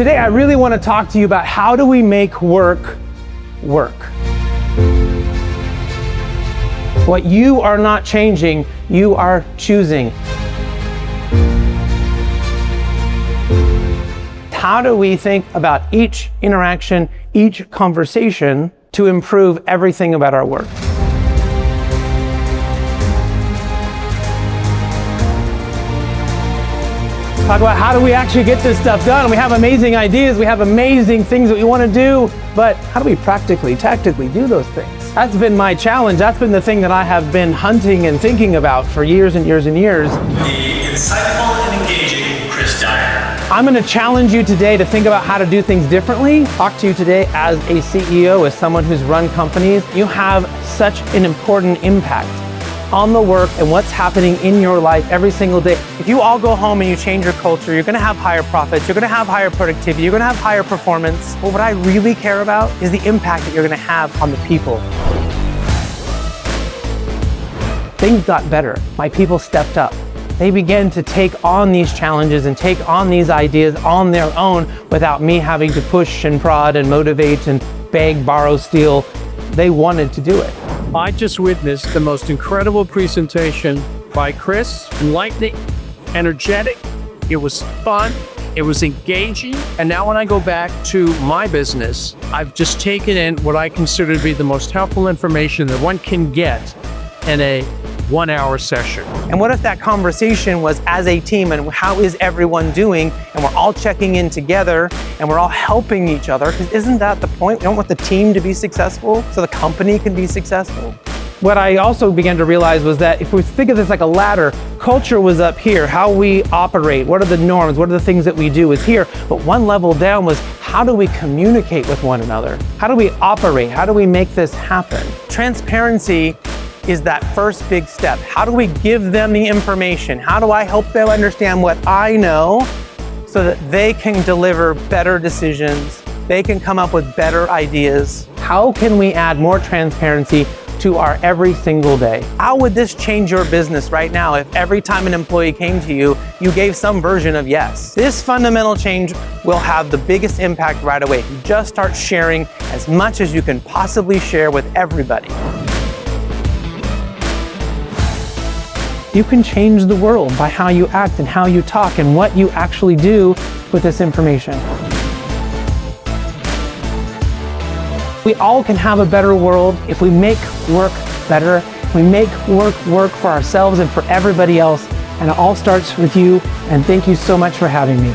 today I really want to talk to you about how do we make work work. What you are not changing, you are choosing. How do we think about each interaction, each conversation to improve everything about our work? Talk about how do we actually get this stuff done. We have amazing ideas, we have amazing things that we want to do, but how do we practically, tactically do those things? That's been my challenge. That's been the thing that I have been hunting and thinking about for years and years and years. The insightful and engaging Chris Dyer. I'm going to challenge you today to think about how to do things differently. Talk to you today as a CEO, as someone who's run companies. You have such an important impact on the work and what's happening in your life every single day. If you all go home and you change your culture, you're gonna have higher profits, you're gonna have higher productivity, you're gonna have higher performance. But what I really care about is the impact that you're gonna have on the people. Things got better. My people stepped up. They began to take on these challenges and take on these ideas on their own without me having to push and prod and motivate and beg, borrow, steal. They wanted to do it. I just witnessed the most incredible presentation by Chris. Enlightening, energetic, it was fun, it was engaging. And now when I go back to my business, I've just taken in what I consider to be the most helpful information that one can get in a 1-hour session. And what if that conversation was as a team and how is everyone doing, and we're all checking in together and we're all helping each other? Because isn't that the point? We don't want the team to be successful so the company can be successful. What I also began to realize was that if we think of this like a ladder, culture was up here, how we operate, what are the norms, what are the things that we do is here. But one level down was how do we communicate with one another? How do we operate? How do we make this happen? Transparency is that first big step. How do we give them the information? How do I help them understand what I know so that they can deliver better decisions? They can come up with better ideas. How can we add more transparency to our every single day? How would this change your business right now if every time an employee came to you, you gave some version of yes? This fundamental change will have the biggest impact right away. You just start sharing as much as you can possibly share with everybody. You can change the world by how you act and how you talk and what you actually do with this information. We all can have a better world if we make work better, if we make work for ourselves and for everybody else. And it all starts with you. And thank you so much for having me.